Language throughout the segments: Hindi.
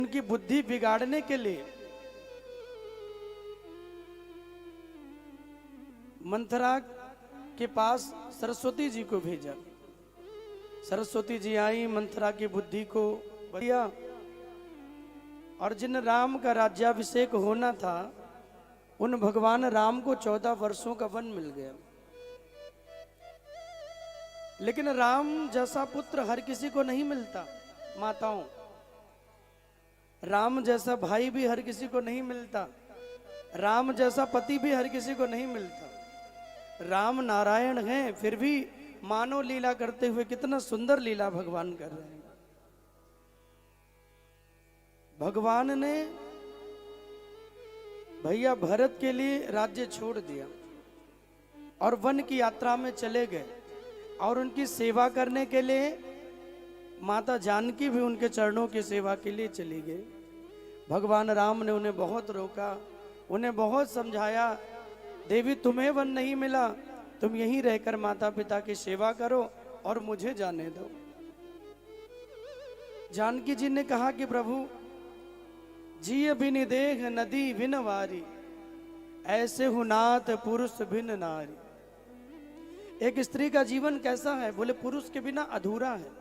उनकी बुद्धि बिगाड़ने के लिए मंथरा के पास सरस्वती जी को भेजा। सरस्वती जी आई, मंथरा की बुद्धि को बढ़िया, और जिन राम का राज्याभिषेक होना था उन भगवान राम को 14 वर्षों का वन मिल गया। लेकिन राम जैसा पुत्र हर किसी को नहीं मिलता माताओं, राम जैसा भाई भी हर किसी को नहीं मिलता, राम जैसा पति भी हर किसी को नहीं मिलता। राम नारायण हैं, फिर भी मानव लीला करते हुए कितना सुंदर लीला भगवान कर रहे हैं। भगवान ने भैया भरत के लिए राज्य छोड़ दिया और वन की यात्रा में चले गए, और उनकी सेवा करने के लिए माता जानकी भी उनके चरणों की सेवा के लिए चली गई। भगवान राम ने उन्हें बहुत रोका, उन्हें बहुत समझाया, देवी तुम्हें वन नहीं मिला, तुम यहीं रहकर माता पिता की सेवा करो और मुझे जाने दो। जानकी जी ने कहा कि प्रभु जिय बिन देह नदी बिन वारी, ऐसे हुनाथ पुरुष बिन नारी। एक स्त्री का जीवन कैसा है? बोले पुरुष के बिना अधूरा है।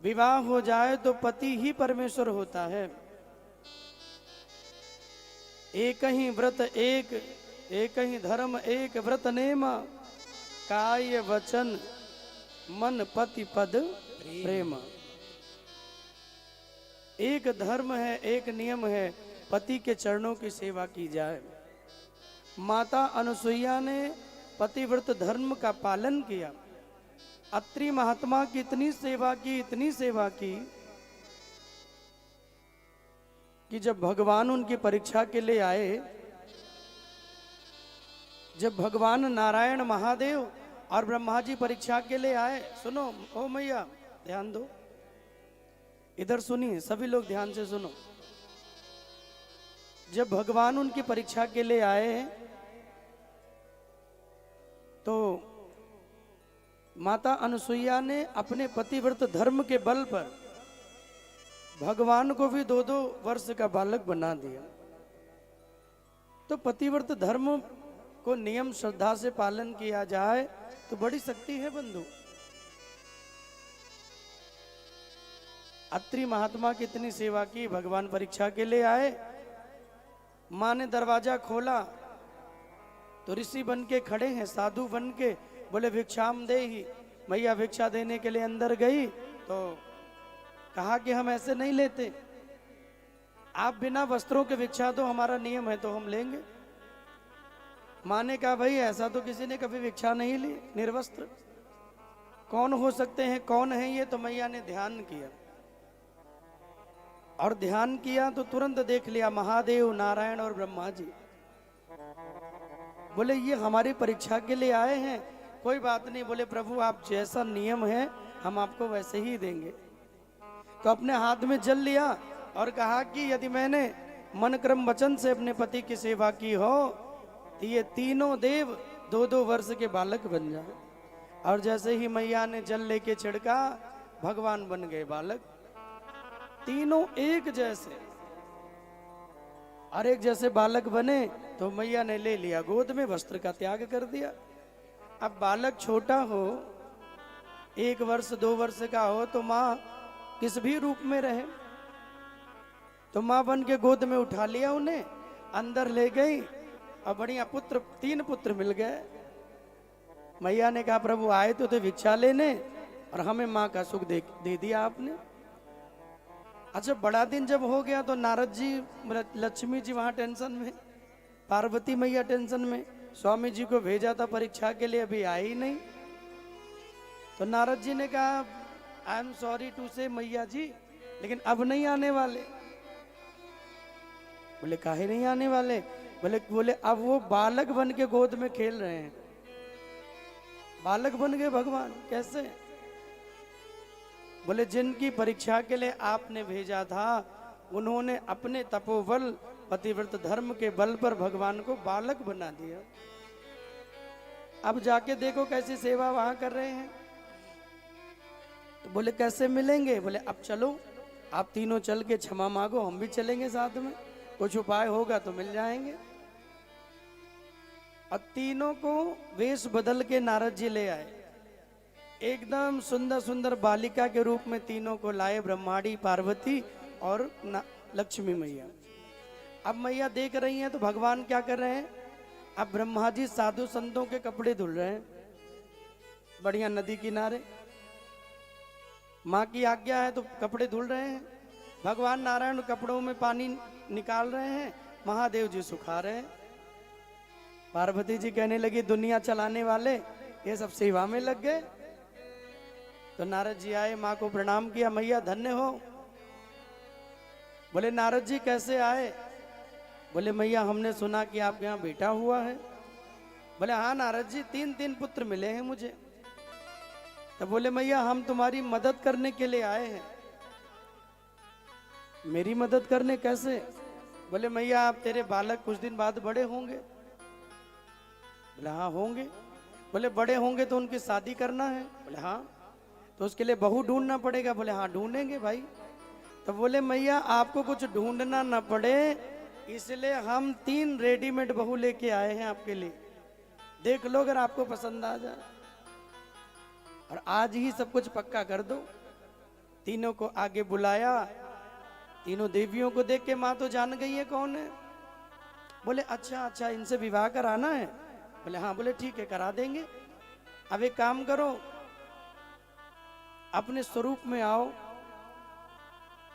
विवाह हो जाए तो पति ही परमेश्वर होता है। एक ही व्रत एक ही धर्म एक व्रत नेमा, काय वचन मन पति पद प्रेम। एक धर्म है, एक नियम है, पति के चरणों की सेवा की जाए। माता अनुसुईया ने पतिव्रत धर्म का पालन किया। अत्रि महात्मा की इतनी सेवा की, इतनी सेवा की कि जब भगवान उनकी परीक्षा के लिए आए, जब भगवान नारायण महादेव और ब्रह्मा जी परीक्षा के लिए आए, सुनो ओ मैया ध्यान दो, इधर सुनिए सभी लोग ध्यान से सुनो। जब भगवान उनकी परीक्षा के लिए आए तो माता अनुसुईया ने अपने पतिव्रत धर्म के बल पर भगवान को भी 2-2 वर्ष का बालक बना दिया। तो पतिव्रत धर्म को नियम श्रद्धा से पालन किया जाए तो बड़ी शक्ति है बंधु। अत्रि महात्मा की इतनी सेवा की, भगवान परीक्षा के लिए आए, मां ने दरवाजा खोला तो ऋषि बन के खड़े हैं, साधु बन के, बोले भिक्षाम दे ही। मैया भिक्षा देने के लिए अंदर गई तो कहा कि हम ऐसे नहीं लेते, आप बिना वस्त्रों के भिक्षा दो, हमारा नियम है तो हम लेंगे। मां ने कहा भाई ऐसा तो किसी ने कभी भिक्षा नहीं ली, निर्वस्त्र कौन हो सकते हैं, कौन है ये? तो मैया ने ध्यान किया, और ध्यान किया तो तुरंत देख लिया महादेव, नारायण और ब्रह्मा जी। बोले ये हमारी परीक्षा के लिए आए हैं, कोई बात नहीं। बोले प्रभु आप जैसा नियम है हम आपको वैसे ही देंगे। तो अपने हाथ में जल लिया और कहा कि यदि मैंने मन क्रम वचन से अपने पति की सेवा की हो तो ये तीनों देव 2-2 वर्ष के बालक बन जाए। और जैसे ही मैया ने जल लेके छिड़का, भगवान बन गए बालक, तीनों एक जैसे। और एक जैसे बालक बने तो मैया ने ले लिया गोद में, वस्त्र का त्याग कर दिया। अब बालक छोटा हो, 1 वर्ष 2 वर्ष का हो, तो माँ किस भी रूप में रहे, तो माँ बन के गोद में उठा लिया, उन्हें अंदर ले गई और बढ़िया पुत्र, 3 पुत्र मिल गए। मैया ने कहा प्रभु आए तो भिक्षा लेने और हमें माँ का सुख दे दिया आपने। अच्छा बड़ा दिन जब हो गया तो नारद जी, लक्ष्मी जी वहां टेंशन में, पार्वती मैया टेंशन में, स्वामी जी को भेजा था परीक्षा के लिए, अभी आए ही नहीं। तो नारद जी ने कहा आई एम सॉरी टू से मैया जी, लेकिन अब नहीं आने वाले। बोले काहे नहीं आने वाले? बोले अब वो बालक बन के गोद में खेल रहे हैं। बालक बन गए भगवान, कैसे? बोले जिनकी परीक्षा के लिए आपने भेजा था उन्होंने अपने तपोबल पतिव्रत धर्म के बल पर भगवान को बालक बना दिया। अब जाके देखो कैसी सेवा वहां कर रहे हैं। तो बोले कैसे मिलेंगे? बोले अब चलो आप तीनों चल के क्षमा मांगो, हम भी चलेंगे साथ में, कुछ उपाय होगा तो मिल जाएंगे। और तीनों को वेश बदल के नारद जी ले आए, एकदम सुंदर सुंदर बालिका के रूप में तीनों को लाए, ब्रह्माणी, पार्वती और लक्ष्मी मैया। अब मैया देख रही हैं तो भगवान क्या कर रहे हैं, अब ब्रह्मा जी साधु संतों के कपड़े धुल रहे हैं बढ़िया नदी किनारे, माँ की आज्ञा है तो कपड़े धुल रहे हैं। भगवान नारायण कपड़ों में पानी निकाल रहे हैं, महादेव जी सुखा रहे हैं। पार्वती जी कहने लगी दुनिया चलाने वाले ये सब सेवा में लग गए। तो नारद जी आए, माँ को प्रणाम किया, मैया धन्य हो। बोले नारद जी कैसे आए? बोले मैया हमने सुना कि आपके यहाँ बेटा हुआ है। बोले हाँ नारद जी, 3 पुत्र मिले हैं मुझे। तो बोले मैया हम तुम्हारी मदद करने के लिए आए हैं। मेरी मदद करने कैसे? बोले मैया आप तेरे बालक कुछ दिन बाद बड़े होंगे। बोले हाँ होंगे। बोले बड़े होंगे तो उनकी शादी करना है। बोले हाँ, तो उसके लिए बहू ढूंढना पड़ेगा। बोले हाँ ढूंढेंगे भाई। तो बोले मैया आपको कुछ ढूंढना ना पड़े इसलिए हम 3 रेडीमेड बहू लेके आए हैं आपके लिए, देख लो अगर आपको पसंद आ जाए, और आज ही सब कुछ पक्का कर दो। तीनों को आगे बुलाया, तीनों देवियों को देख के माँ तो जान गई है कौन है। बोले अच्छा अच्छा इनसे विवाह कराना है। बोले हाँ। बोले ठीक है करा देंगे। अब एक काम करो अपने स्वरूप में आओ।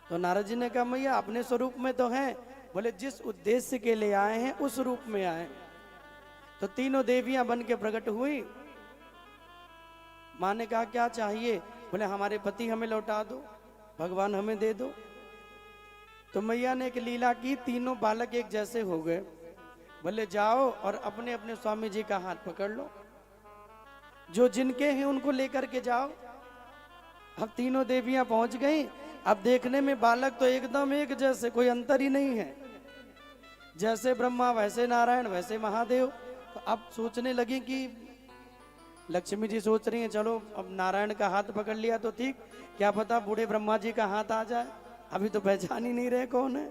तो नारद जी ने कहा मैया अपने स्वरूप में तो हैं। बोले जिस उद्देश्य के लिए आए हैं उस रूप में आए। तो तीनों देवियां बन के प्रकट हुई। माँ ने कहा क्या चाहिए? बोले हमारे पति हमें लौटा दो, भगवान हमें दे दो। तो मैया ने एक लीला की, तीनों बालक एक जैसे हो गए। बोले जाओ और अपने अपने स्वामी जी का हाथ पकड़ लो, जो जिनके हैं उनको लेकर के जाओ। अब तीनों देवियां पहुंच गई। अब देखने में बालक तो एकदम एक जैसे, कोई अंतर ही नहीं है, जैसे ब्रह्मा वैसे नारायण वैसे महादेव। तो अब सोचने लगी कि लक्ष्मी जी सोच रही हैं चलो अब नारायण का हाथ पकड़ लिया तो ठीक, क्या पता बूढ़े ब्रह्मा जी का हाथ आ जाए, अभी तो पहचान ही नहीं रहे कौन है।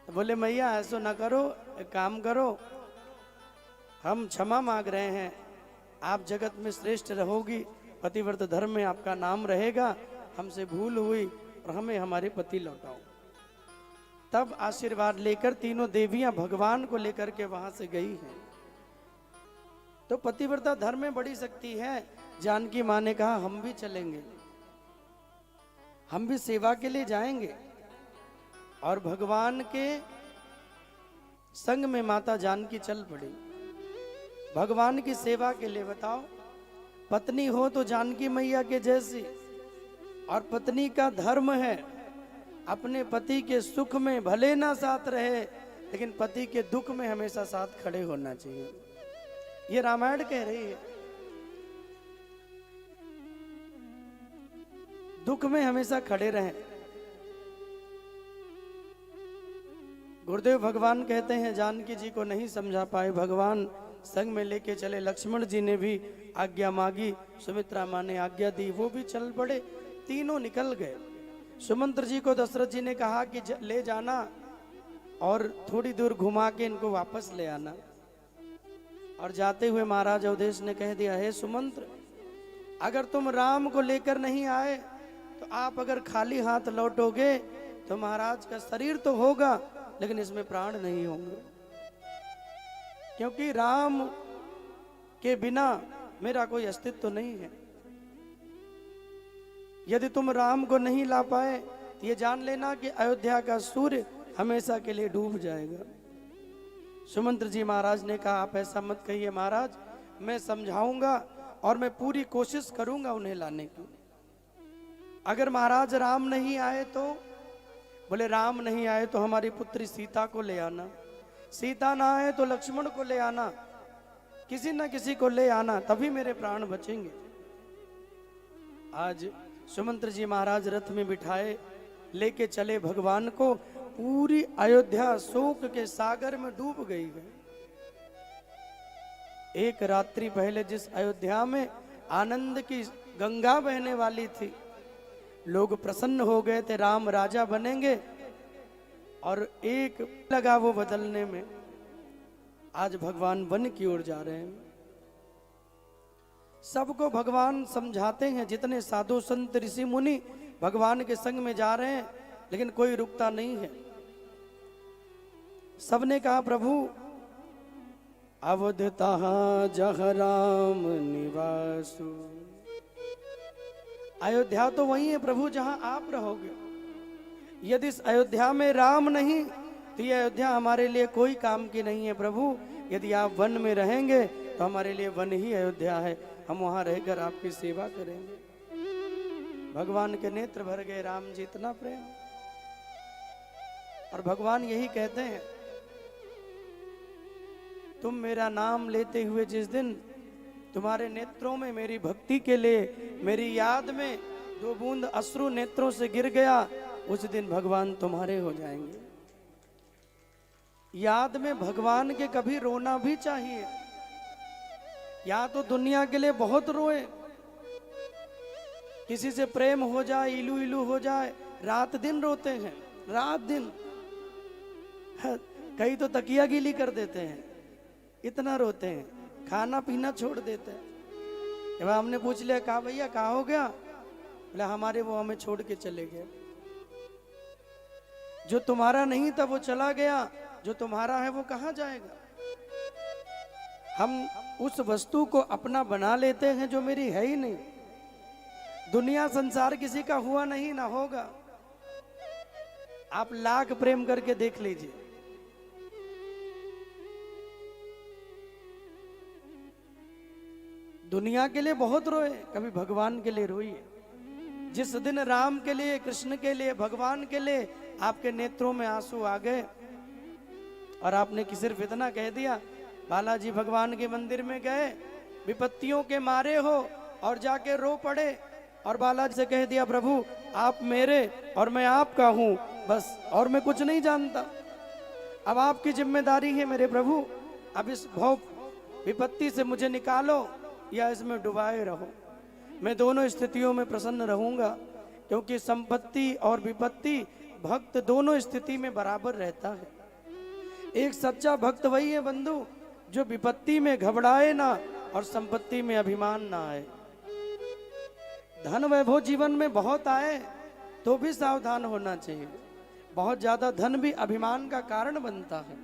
तो बोले मैया ऐसा ना करो, एक काम करो, हम क्षमा मांग रहे हैं, आप जगत में श्रेष्ठ रहोगी, पतिव्रत धर्म में आपका नाम रहेगा, हमसे भूल हुई और हमें हमारे पति लौटाओ। तब आशीर्वाद लेकर तीनों देवियां भगवान को लेकर के वहां से गई हैं। तो पतिव्रता धर्म में बड़ी शक्ति है। जानकी मां ने कहा हम भी चलेंगे, हम भी सेवा के लिए जाएंगे। और भगवान के संग में माता जानकी चल पड़ी भगवान की सेवा के लिए। बताओ पत्नी हो तो जानकी मैया के जैसी, और पत्नी का धर्म है अपने पति के सुख में भले ना साथ रहे लेकिन पति के दुख में हमेशा साथ खड़े होना चाहिए। ये रामायण कह रही है, दुख में हमेशा खड़े रहें। गुरुदेव भगवान कहते हैं जानकी जी को नहीं समझा पाए, भगवान संग में लेके चले। लक्ष्मण जी ने भी आज्ञा मांगी, सुमित्रा मां ने आज्ञा दी, वो भी चल पड़े, तीनों निकल गए। सुमंत्र जी को दशरथ जी ने कहा कि ले जाना और थोड़ी दूर घुमा के इनको वापस ले आना। और जाते हुए महाराज अवधेश ने कह दिया, हे सुमंत्र अगर तुम राम को लेकर नहीं आए तो आप अगर खाली हाथ लौटोगे तो महाराज का शरीर तो होगा लेकिन इसमें प्राण नहीं होंगे, क्योंकि राम के बिना मेरा कोई अस्तित्व तो नहीं है। यदि तुम राम को नहीं ला पाए तो ये जान लेना कि अयोध्या का सूर्य हमेशा के लिए डूब जाएगा। सुमंत्र जी महाराज ने कहा आप ऐसा मत कहिए महाराज, मैं समझाऊंगा और मैं पूरी कोशिश करूंगा उन्हें लाने की। अगर महाराज राम नहीं आए तो? बोले राम नहीं आए तो हमारी पुत्री सीता को ले आना, सीता ना आए तो लक्ष्मण को ले आना, किसी न किसी को ले आना, तभी मेरे प्राण बचेंगे। आज सुमंत्र जी महाराज रथ में बिठाए लेके चले भगवान को। पूरी अयोध्या शोक के सागर में डूब गई है। एक रात्रि पहले जिस अयोध्या में आनंद की गंगा बहने वाली थी, लोग प्रसन्न हो गए थे, राम राजा बनेंगे, और एक लगा वो बदलने में। आज भगवान वन की ओर जा रहे हैं। सबको भगवान समझाते हैं, जितने साधु संत ऋषि मुनि भगवान के संग में जा रहे हैं, लेकिन कोई रुकता नहीं है। सबने कहा प्रभु अवध तहाँ जह राम निवासु, अयोध्या तो वही है प्रभु जहां आप रहोगे। यदि इस अयोध्या में राम नहीं तो ये अयोध्या हमारे लिए कोई काम की नहीं है प्रभु। यदि आप वन में रहेंगे तो हमारे लिए वन ही अयोध्या है, हम वहां रहकर आपकी सेवा करेंगे। भगवान के नेत्र भर गए, राम जी इतना प्रेम। और भगवान यही कहते हैं, तुम मेरा नाम लेते हुए जिस दिन तुम्हारे नेत्रों में मेरी भक्ति के लिए, मेरी याद में 2 बूंद अश्रु नेत्रों से गिर गया, उस दिन भगवान तुम्हारे हो जाएंगे। याद में भगवान के कभी रोना भी चाहिए। या तो दुनिया के लिए बहुत रोए, किसी से प्रेम हो जाए, इलू इलू हो जाए, रात दिन रोते हैं, रात दिन। कई तो तकिया गीली कर देते हैं, इतना रोते हैं, खाना पीना छोड़ देते हैं। जब हमने पूछ लिया, कहा भैया कहा हो गया, बोले हमारे वो हमें छोड़ के चले गए। जो तुम्हारा नहीं था वो चला गया, जो तुम्हारा है वो कहाँ जाएगा। हम उस वस्तु को अपना बना लेते हैं जो मेरी है ही नहीं। दुनिया संसार किसी का हुआ नहीं, ना होगा। आप लाख प्रेम करके देख लीजिए, दुनिया के लिए बहुत रोए, कभी भगवान के लिए रोइए। जिस दिन राम के लिए, कृष्ण के लिए, भगवान के लिए आपके नेत्रों में आंसू आ गए और आपने सिर्फ इतना कह दिया, बालाजी भगवान के मंदिर में गए, विपत्तियों के मारे हो और जाके रो पड़े, और बालाजी से कह दिया प्रभु आप मेरे और मैं आपका हूं, बस और मैं कुछ नहीं जानता। अब आपकी जिम्मेदारी है मेरे प्रभु, अब इस भव विपत्ति से मुझे निकालो या इसमें डुबाए रहो। मैं दोनों स्थितियों में प्रसन्न रहूंगा, क्योंकि संपत्ति और विपत्ति भक्त दोनों स्थिति में बराबर रहता है। एक सच्चा भक्त वही है बंधु, जो विपत्ति में घबराए ना और संपत्ति में अभिमान ना आए। धन वैभव जीवन में बहुत आए तो भी सावधान होना चाहिए। बहुत ज्यादा धन भी अभिमान का कारण बनता है।